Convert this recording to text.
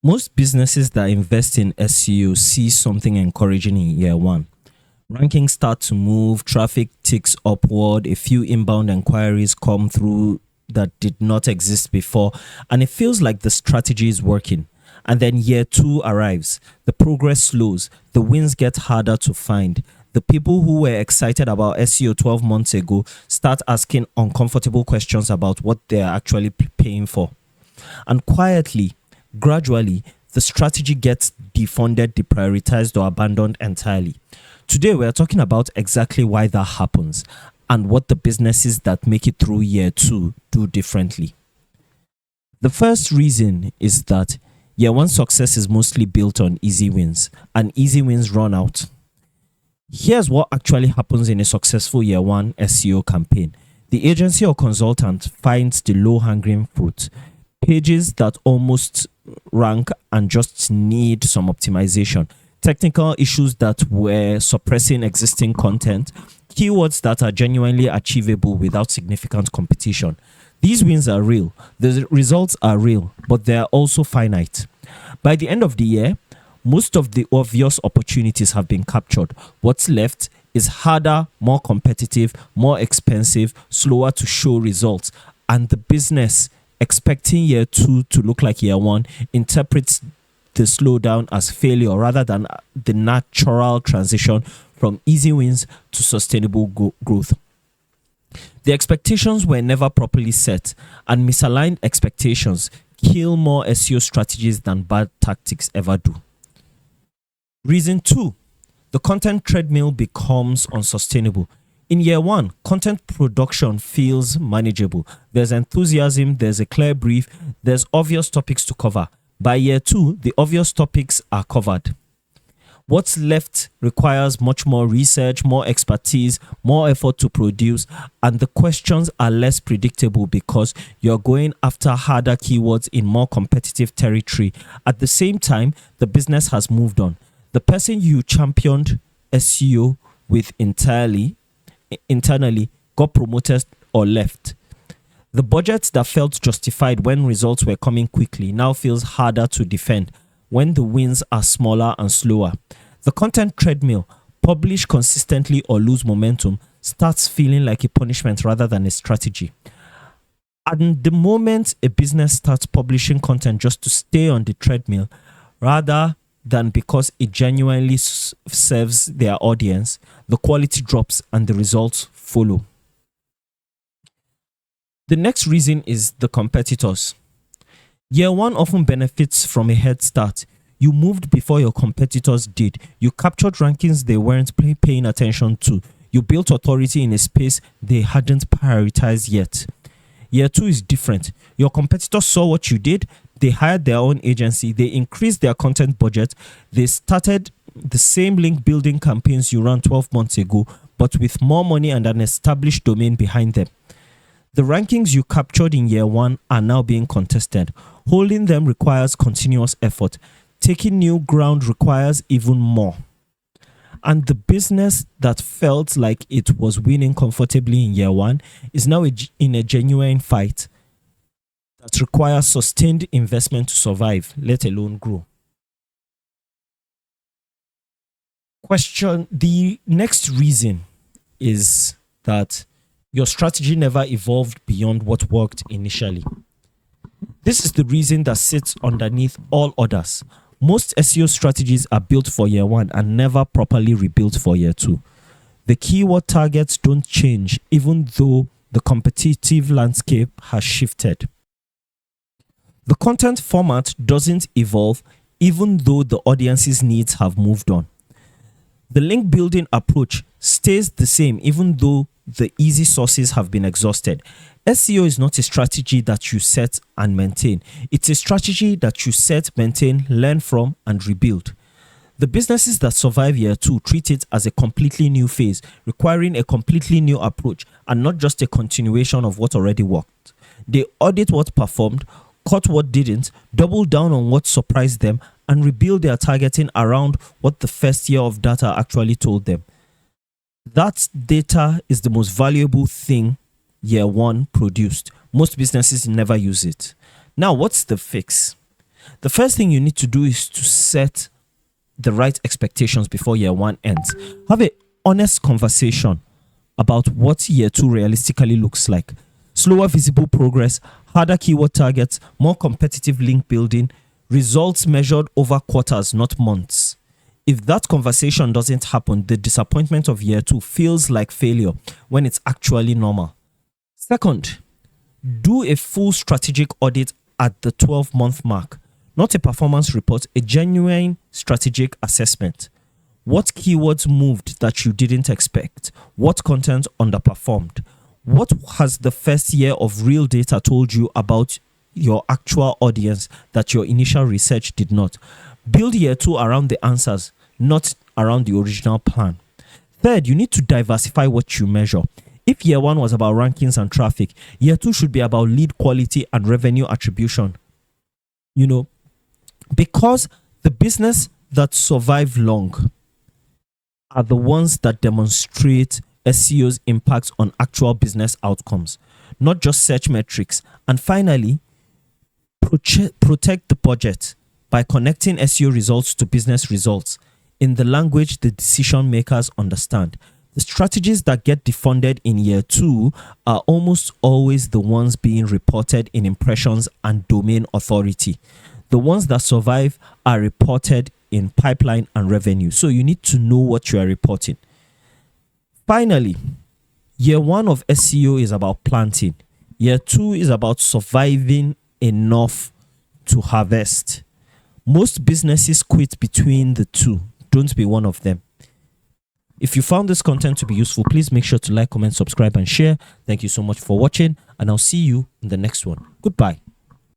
Most businesses that invest in SEO see something encouraging in year one. Rankings start to move, traffic ticks upward, a few inbound inquiries come through that did not exist before, and it feels like the strategy is working. And then year two arrives, the progress slows, the wins get harder to find. The people who were excited about SEO 12 months ago start asking uncomfortable questions about what they're actually paying for. And quietly, gradually, the strategy gets defunded, deprioritized, or abandoned entirely. Today, we are talking about exactly why that happens and what the businesses that make it through year two do differently. The first reason is that year one success is mostly built on easy wins, and easy wins run out. Here's what actually happens in a successful year one SEO campaign. The agency or consultant finds the low hanging fruit, pages that almost rank and just need some optimization, technical issues that were suppressing existing content, keywords that are genuinely achievable without significant competition. These wins are real, the results are real, but they are also finite. By the end of the year, most of the obvious opportunities have been captured. What's left is harder, more competitive, more expensive, slower to show results, and the business, expecting year two to look like year one, interprets the slowdown as failure rather than the natural transition from easy wins to sustainable growth. The expectations were never properly set, and misaligned expectations kill more SEO strategies than bad tactics ever do. Reason 2, the content treadmill becomes unsustainable. In year one, content production feels manageable. There's enthusiasm, there's a clear brief, there's obvious topics to cover. By year two, the obvious topics are covered. What's left requires much more research, more expertise, more effort to produce, and the questions are less predictable because you're going after harder keywords in more competitive territory. At the same time, the business has moved on. The person you championed SEO with internally got promoted or left. The budget that felt justified when results were coming quickly now feels harder to defend when the wins are smaller and slower. The content treadmill, publish consistently or lose momentum, starts feeling like a punishment rather than a strategy. And the moment a business starts publishing content just to stay on the treadmill rather than because it genuinely serves their audience, the quality drops and the results follow. The next reason is the competitors. Year one often benefits from a head start. You moved before your competitors did. You captured rankings they weren't paying attention to. You built authority in a space they hadn't prioritized yet. Year two is different. Your competitors saw what you did. They hired their own agency. They increased their content budget. They started the same link building campaigns you ran 12 months ago, but with more money and an established domain behind them. The rankings you captured in year one are now being contested. Holding them requires continuous effort. Taking new ground requires even more. And the business that felt like it was winning comfortably in year one is now in a genuine fight that requires sustained investment to survive, let alone grow. The next reason is that your strategy never evolved beyond what worked initially. This is the reason that sits underneath all others. Most SEO strategies are built for year one and never properly rebuilt for year two. The keyword targets don't change even though the competitive landscape has shifted. The content format doesn't evolve even though the audience's needs have moved on. The link building approach stays the same even though the easy sources have been exhausted. SEO is not a strategy that you set and maintain. It's a strategy that you set, maintain, learn from, and rebuild. The businesses that survive year two treat it as a completely new phase, requiring a completely new approach and not just a continuation of what already worked. They audit what performed, cut what didn't, double down on what surprised them, and rebuild their targeting around what the first year of data actually told them. That data is the most valuable thing year one produced. Most businesses never use it. Now, what's the fix? The first thing you need to do is to set the right expectations before year one ends. Have an honest conversation about what year two realistically looks like. Slower visible progress, harder keyword targets, more competitive link building, results measured over quarters, not months. If that conversation doesn't happen, the disappointment of year two feels like failure when it's actually normal. Second, do a full strategic audit at the 12-month mark. Not a performance report, a genuine strategic assessment. What keywords moved that you didn't expect? What content underperformed? What has the first year of real data told you about your actual audience that your initial research did not? Build year two around the answers, not around the original plan. Third, you need to diversify what you measure. If year one was about rankings and traffic, year two should be about lead quality and revenue attribution. Because the business that survive long are the ones that demonstrate SEO's impact on actual business outcomes, not just search metrics. And finally, protect the budget by connecting SEO results to business results in the language the decision makers understand. The strategies that get defunded in year two are almost always the ones being reported in impressions and domain authority. The ones that survive are reported in pipeline and revenue. So you need to know what you are reporting. Finally, year one of SEO is about planting. Year two is about surviving enough to harvest. Most businesses quit between the two. Don't be one of them. If you found this content to be useful, please make sure to like, comment, subscribe, and share. Thank you so much for watching, and I'll see you in the next one. Goodbye.